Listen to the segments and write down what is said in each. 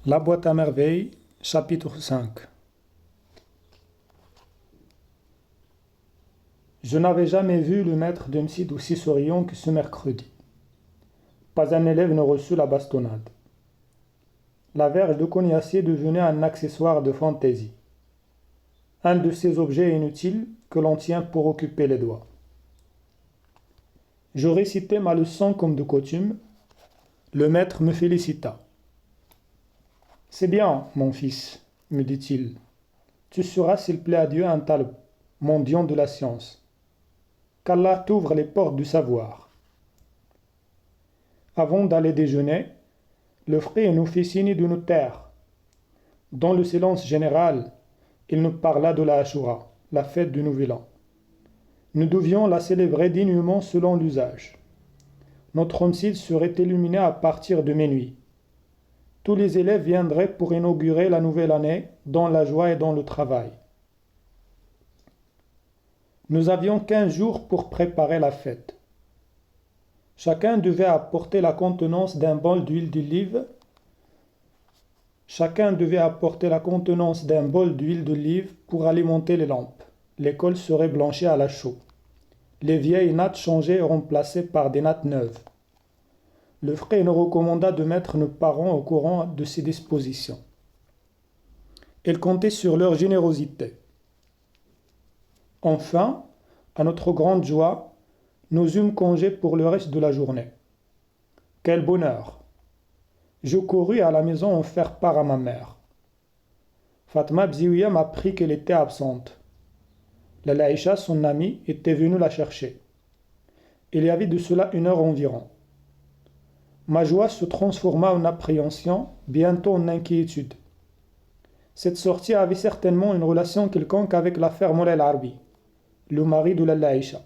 La boîte à merveilles, chapitre 5. Je n'avais jamais vu le maître de Msid aussi souriant que ce mercredi. Pas un élève ne reçut la bastonnade. La verge de cognacier devenait un accessoire de fantaisie. Un de ces objets inutiles que l'on tient pour occuper les doigts. Je récitai ma leçon comme de coutume. Le maître me félicita. « C'est bien, mon fils, me dit-il. Tu seras, s'il plaît à Dieu, un talib, mendiant de la science. Qu'Allah t'ouvre les portes du savoir. » Avant d'aller déjeuner, le frère nous fit signe de nous taire. Dans le silence général, il nous parla de la Ashura, la fête du Nouvel An. Nous devions la célébrer dignement selon l'usage. Notre homicide serait illuminé à partir de minuit. Tous les élèves viendraient pour inaugurer la nouvelle année dans la joie et dans le travail. Nous avions 15 jours pour préparer la fête. Chacun devait apporter la contenance d'un bol d'huile d'olive. Chacun devait apporter la contenance d'un bol d'huile d'olive pour alimenter les lampes. L'école serait blanchie à la chaux. Les vieilles nattes changées et remplacées par des nattes neuves. Le frère nous recommanda de mettre nos parents au courant de ces dispositions. Il comptait sur leur générosité. Enfin, à notre grande joie, nous eûmes congé pour le reste de la journée. Quel bonheur! Je courus à la maison en faire part à ma mère. Fatma Bziouya m'apprit qu'elle était absente. La Laïcha, son amie, était venue la chercher. Il y avait de cela 1 heure environ. Ma joie se transforma en appréhension, bientôt en inquiétude. Cette sortie avait certainement une relation quelconque avec l'affaire Moulay El-Arbi, le mari de la Laïcha.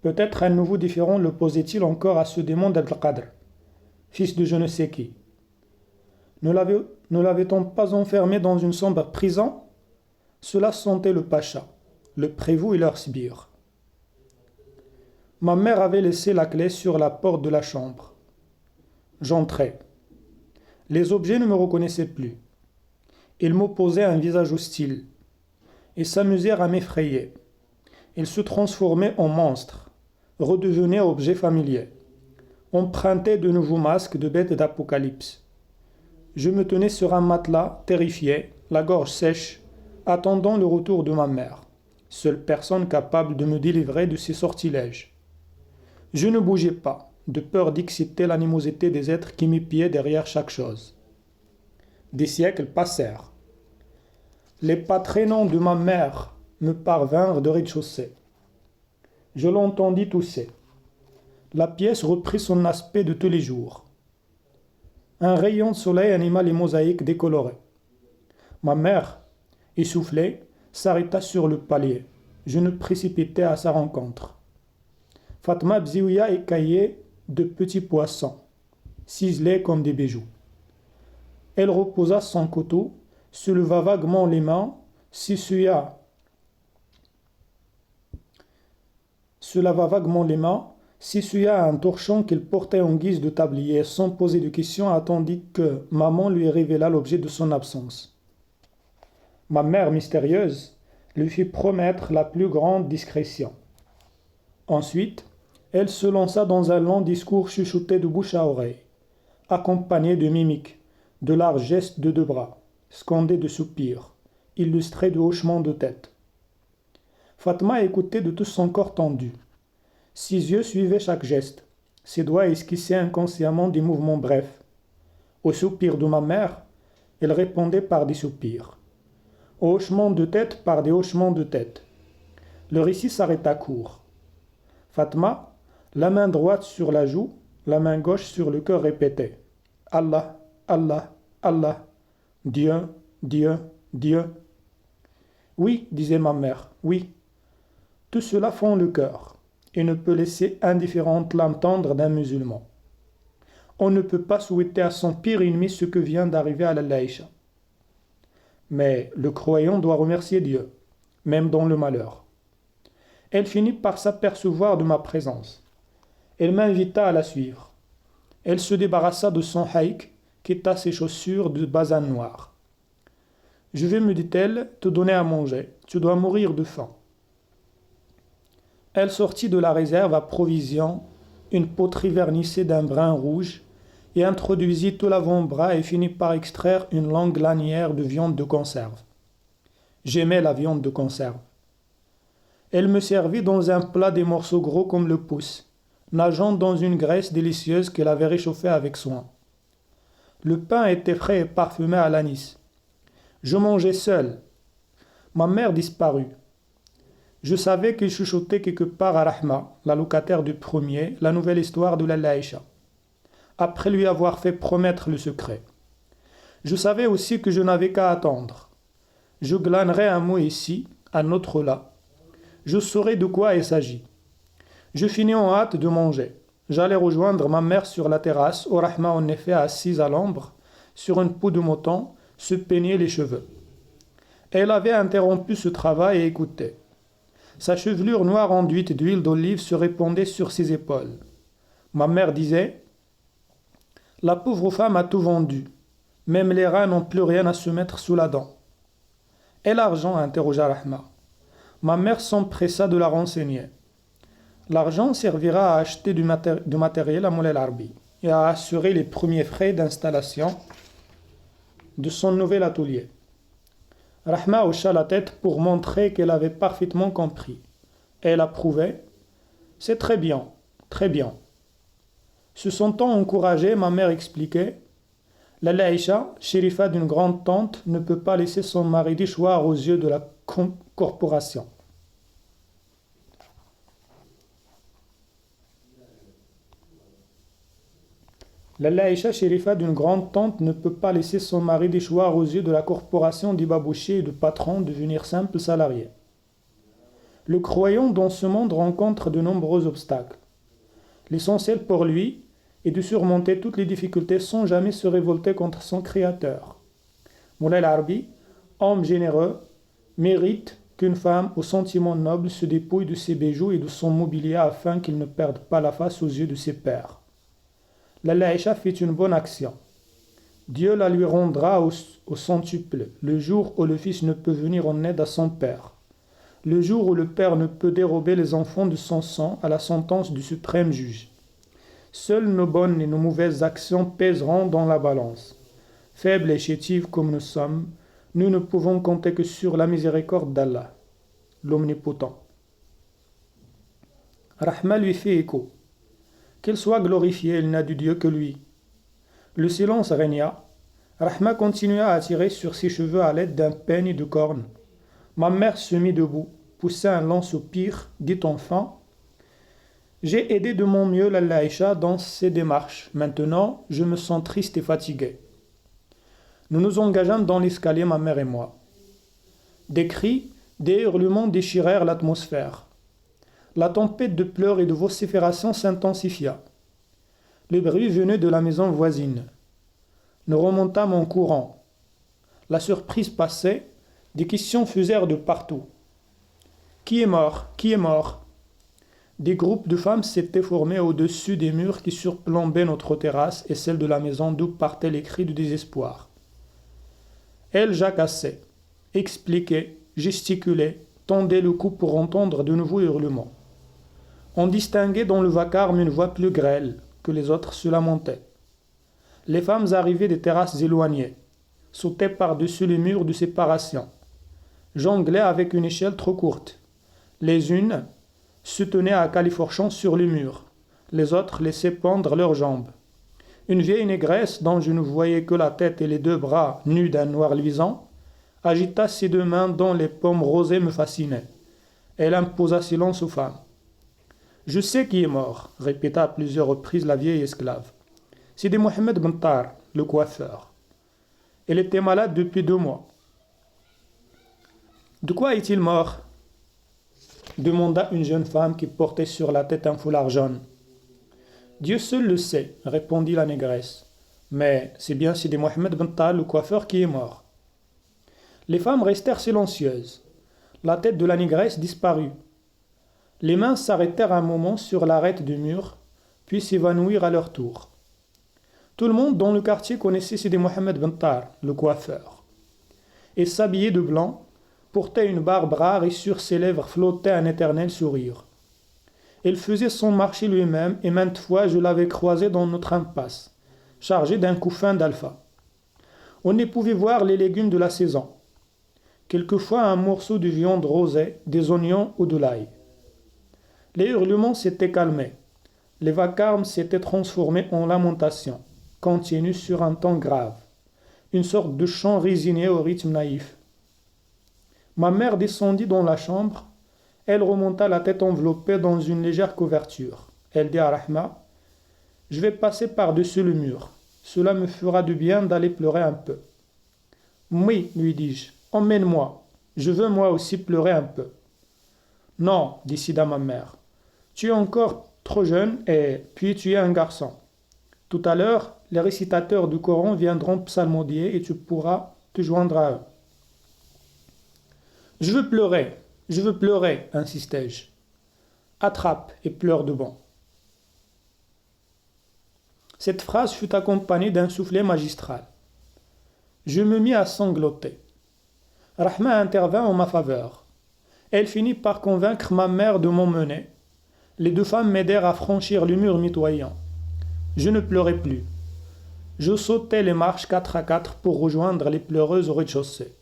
Peut-être un nouveau différend le posait-il encore à ce démon d'Abdelkader, fils de je ne sais qui. Ne l'avait-on pas enfermé dans une sombre prison? Cela sentait le pacha, le prévôt et leur sbire. Ma mère avait laissé la clé sur la porte de la chambre. J'entrai. Les objets ne me reconnaissaient plus. Ils m'opposaient un visage hostile. Ils s'amusèrent à m'effrayer. Ils se transformaient en monstres, redevenaient objets familiers, empruntaient de nouveaux masques de bêtes d'apocalypse. Je me tenais sur un matelas, terrifié, la gorge sèche, attendant le retour de ma mère, seule personne capable de me délivrer de ces sortilèges. Je ne bougeais pas, de peur d'exciter l'animosité des êtres qui m'épiaient derrière chaque chose. Des siècles passèrent. Les pas traînants de ma mère me parvinrent de rez-de-chaussée. Je l'entendis tousser. La pièce reprit son aspect de tous les jours. Un rayon de soleil anima les mosaïques décolorées. Ma mère, essoufflée, s'arrêta sur le palier. Je me précipitai à sa rencontre. Fatma Bziouya écaillait de petits poissons, ciselés comme des bijoux. Elle reposa son couteau, se leva vaguement les mains, s'essuya un torchon qu'il portait en guise de tablier, sans poser de questions, attendit que maman lui révéla l'objet de son absence. Ma mère mystérieuse lui fit promettre la plus grande discrétion. Ensuite, elle se lança dans un long discours chuchoté de bouche à oreille, accompagné de mimiques, de larges gestes de 2 bras, scandés de soupirs, illustrés de hochements de tête. Fatma écoutait de tout son corps tendu. Ses yeux suivaient chaque geste, ses doigts esquissaient inconsciemment des mouvements brefs. Aux soupirs de ma mère, elle répondait par des soupirs. Aux hochements de tête par des hochements de tête. Le récit s'arrêta court. Fatma, la main droite sur la joue, la main gauche sur le cœur, répétait « Allah, Allah, Allah, Dieu, Dieu, Dieu ». Oui, disait ma mère, oui. Tout cela fond le cœur et ne peut laisser indifférente l'âme tendre d'un musulman. On ne peut pas souhaiter à son pire ennemi ce que vient d'arriver à la Laïcha. Mais le croyant doit remercier Dieu, même dans le malheur. Elle finit par s'apercevoir de ma présence. Elle m'invita à la suivre. Elle se débarrassa de son haïk quitta ses chaussures de basane noire. Je vais, me dit-elle, te donner à manger. Tu dois mourir de faim. Elle sortit de la réserve à provisions une poterie vernissée d'un brun rouge et introduisit tout l'avant-bras et finit par extraire une longue lanière de viande de conserve. J'aimais la viande de conserve. Elle me servit dans un plat des morceaux gros comme le pouce, nageant dans une graisse délicieuse qu'elle avait réchauffée avec soin. Le pain était frais et parfumé à l'anis. Je mangeais seul. Ma mère disparut. Je savais qu'il chuchotait quelque part à Rahma, la locataire du premier, la nouvelle histoire de la Aïcha, après lui avoir fait promettre le secret. Je savais aussi que je n'avais qu'à attendre. Je glanerai un mot ici, un autre là. Je saurai de quoi il s'agit. Je finis en hâte de manger. J'allais rejoindre ma mère sur la terrasse, où Rahma en effet assise à l'ombre, sur une peau de mouton, se peignait les cheveux. Elle avait interrompu ce travail et écoutait. Sa chevelure noire enduite d'huile d'olive se répandait sur ses épaules. Ma mère disait « La pauvre femme a tout vendu. Même les rats n'ont plus rien à se mettre sous la dent. » « Et l'argent ?» interrogea Rahma. Ma mère s'empressa de la renseigner. L'argent servira à acheter du matériel à Moulay Larbi et à assurer les premiers frais d'installation de son nouvel atelier. Rahma hocha la tête pour montrer qu'elle avait parfaitement compris. Elle approuvait. « C'est très bien, très bien. » Se sentant encouragée, ma mère expliquait. La Aïcha, chérifa d'une grande tante, ne peut pas laisser son mari déchoir aux yeux de la corporation. La Aïcha, chérifa d'une grande tante, ne peut pas laisser son mari déchoir aux yeux de la corporation des babouchés et de patrons devenir simple salarié. Le croyant dans ce monde rencontre de nombreux obstacles. L'essentiel pour lui est de surmonter toutes les difficultés sans jamais se révolter contre son Créateur. Moulay Larbi, homme généreux, mérite qu'une femme aux sentiments nobles se dépouille de ses bijoux et de son mobilier afin qu'il ne perde pas la face aux yeux de ses pairs. La Aïcha fait une bonne action. Dieu la lui rendra au centuple, le jour où le fils ne peut venir en aide à son père, le jour où le père ne peut dérober les enfants de son sang à la sentence du suprême juge. Seules nos bonnes et nos mauvaises actions pèseront dans la balance. Faibles et chétives comme nous sommes, nous ne pouvons compter que sur la miséricorde d'Allah, l'Omnipotent. Rahma lui fait écho. Qu'il soit glorifié, il n'a de Dieu que lui. Le silence régna. Rahma continua à tirer sur ses cheveux à l'aide d'un peigne de corne. Ma mère se mit debout, poussa un long soupir, dit enfin « J'ai aidé de mon mieux la Aïcha dans ses démarches. Maintenant, je me sens triste et fatigué. » Nous nous engageâmes dans l'escalier, ma mère et moi. Des cris, des hurlements déchirèrent l'atmosphère. La tempête de pleurs et de vociférations s'intensifia. Le bruit venait de la maison voisine. Nous remontâmes en courant. La surprise passait, des questions fusèrent de partout. « Qui est mort ? Qui est mort ?» Des groupes de femmes s'étaient formés au-dessus des murs qui surplombaient notre terrasse et celle de la maison d'où partaient les cris de désespoir. Elles jacassaient, expliquaient, gesticulaient, tendaient le cou pour entendre de nouveaux hurlements. On distinguait dans le vacarme une voix plus grêle que les autres se lamentaient. Les femmes arrivaient des terrasses éloignées, sautaient par-dessus les murs de séparation, jonglaient avec une échelle trop courte. Les unes se tenaient à califourchon sur le mur, les autres laissaient pendre leurs jambes. Une vieille négresse, dont je ne voyais que la tête et les deux bras nus d'un noir luisant, agita ses deux mains dont les paumes rosées me fascinaient. Elle imposa silence aux femmes. « Je sais qui est mort », répéta à plusieurs reprises la vieille esclave. « Sidi Mohamed Ben Tar, le coiffeur. Elle était malade depuis 2 mois. »« De quoi est-il mort ?» demanda une jeune femme qui portait sur la tête un foulard jaune. « Dieu seul le sait, » répondit la négresse. « Mais c'est bien Sidi Mohamed Ben Tar, le coiffeur, qui est mort. » Les femmes restèrent silencieuses. La tête de la négresse disparut. Les mains s'arrêtèrent un moment sur l'arête du mur, puis s'évanouirent à leur tour. Tout le monde dans le quartier connaissait Sidi Mohamed Bentar, le coiffeur. Il s'habillait de blanc, portait une barbe rare et sur ses lèvres flottait un éternel sourire. Il faisait son marché lui-même et maintes fois je l'avais croisé dans notre impasse, chargé d'un couffin d'alpha. On y pouvait voir les légumes de la saison, quelquefois un morceau de viande rosée, des oignons ou de l'ail. Les hurlements s'étaient calmés, les vacarmes s'étaient transformés en lamentations, continues sur un ton grave, une sorte de chant résigné au rythme naïf. Ma mère descendit dans la chambre. Elle remonta la tête enveloppée dans une légère couverture. Elle dit à Rahma, « Je vais passer par-dessus le mur. Cela me fera du bien d'aller pleurer un peu. » « Oui, lui dis-je, emmène-moi. Je veux moi aussi pleurer un peu. »« Non, décida ma mère. Tu es encore trop jeune et puis tu es un garçon. Tout à l'heure, les récitateurs du Coran viendront psalmodier et tu pourras te joindre à eux. »« Je veux pleurer, insistai-je. Attrape et pleure de bon. » Cette phrase fut accompagnée d'un soufflet magistral. Je me mis à sangloter. Rahma intervint en ma faveur. Elle finit par convaincre ma mère de m'emmener. Les deux femmes m'aidèrent à franchir le mur mitoyant. Je ne pleurais plus. Je sautais les marches 4 à 4 pour rejoindre les pleureuses au rez-de-chaussée.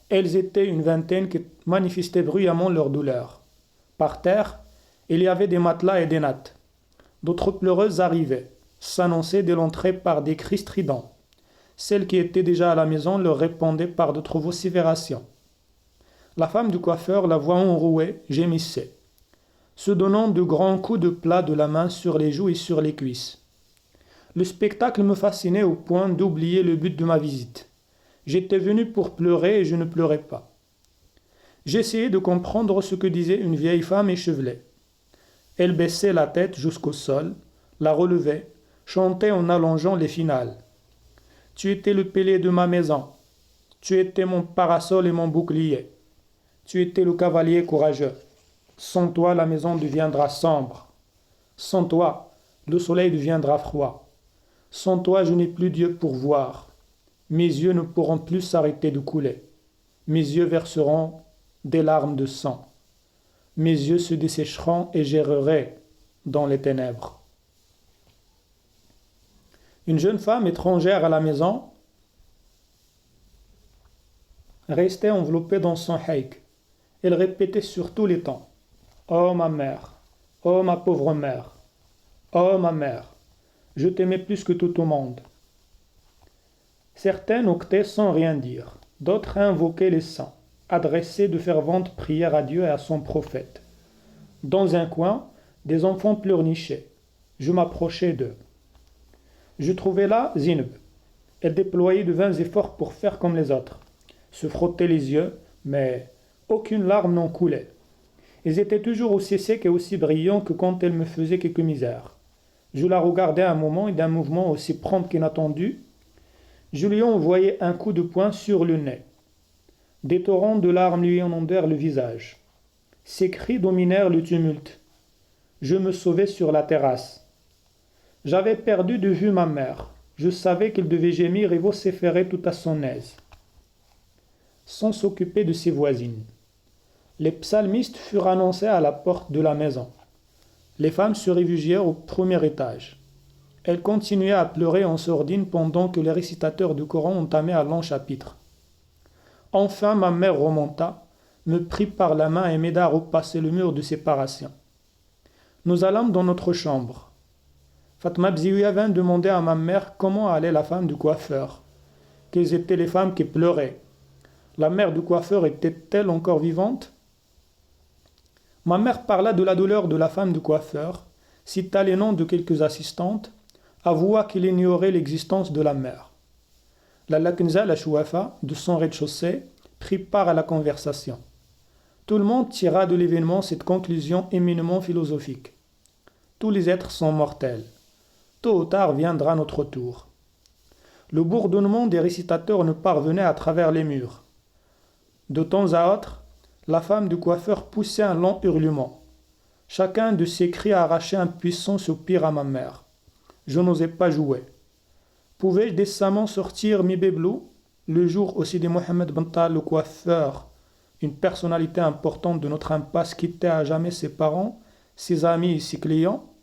Elles étaient une vingtaine qui manifestaient bruyamment leur douleur. Par terre, il y avait des matelas et des nattes. D'autres pleureuses arrivaient, s'annonçaient dès l'entrée par des cris stridents. Celles qui étaient déjà à la maison leur répondaient par d'autres vociférations. La femme du coiffeur, la voix enrouée, gémissait, se donnant de grands coups de plat de la main sur les joues et sur les cuisses. Le spectacle me fascinait au point d'oublier le but de ma visite. J'étais venu pour pleurer et je ne pleurais pas. J'essayais de comprendre ce que disait une vieille femme échevelée. Elle baissait la tête jusqu'au sol, la relevait, chantait en allongeant les finales. Tu étais le pilier de ma maison. Tu étais mon parasol et mon bouclier. Tu étais le cavalier courageux. Sans toi, la maison deviendra sombre. Sans toi, le soleil deviendra froid. Sans toi, je n'ai plus Dieu pour voir. Mes yeux ne pourront plus s'arrêter de couler. Mes yeux verseront des larmes de sang. Mes yeux se dessécheront et j'errerai dans les ténèbres. Une jeune femme étrangère à la maison restait enveloppée dans son haïk. Elle répétait sur tous les temps. « Oh ma mère, oh ma pauvre mère, oh ma mère, je t'aimais plus que tout au monde. » Certains octaient sans rien dire, d'autres invoquaient les saints, adressaient de ferventes prières à Dieu et à son prophète. Dans un coin, des enfants pleurnichaient. Je m'approchai d'eux. Je trouvai là Zineb. Elle déployait de vains efforts pour faire comme les autres, se frottait les yeux, mais aucune larme n'en coulait. Ils étaient toujours aussi secs et aussi brillants que quand elle me faisait quelque misère. Je la regardai un moment et d'un mouvement aussi prompt qu'inattendu, je lui envoyai un coup de poing sur le nez. Des torrents de larmes lui inondèrent le visage. Ses cris dominèrent le tumulte. Je me sauvai sur la terrasse. J'avais perdu de vue ma mère. Je savais qu'elle devait gémir et vociférer tout à son aise, sans s'occuper de ses voisines. Les psalmistes furent annoncés à la porte de la maison. Les femmes se réfugièrent au premier étage. Elles continuaient à pleurer en sourdine pendant que les récitateurs du Coran entamaient un long chapitre. Enfin ma mère remonta, me prit par la main et m'aida à repasser le mur de séparation. Nous allâmes dans notre chambre. Fatma Bzioua vint demander à ma mère comment allait la femme du coiffeur, quelles étaient les femmes qui pleuraient. La mère du coiffeur était-elle encore vivante? Ma mère parla de la douleur de la femme du coiffeur, cita les noms de quelques assistantes, avoua qu'il ignorait l'existence de la mère. La Laknza, la Chouafa, de son rez-de-chaussée, prit part à la conversation. Tout le monde tira de l'événement cette conclusion éminemment philosophique. Tous les êtres sont mortels. Tôt ou tard viendra notre tour. Le bourdonnement des récitateurs ne parvenait à travers les murs. De temps à autre, la femme du coiffeur poussait un long hurlement. Chacun de ses cris arrachait un puissant soupir à ma mère. Je n'osais pas jouer. Pouvais-je décemment sortir mi bébelou le jour où Sidi Mohamed Bental, le coiffeur, une personnalité importante de notre impasse, quittait à jamais ses parents, ses amis et ses clients?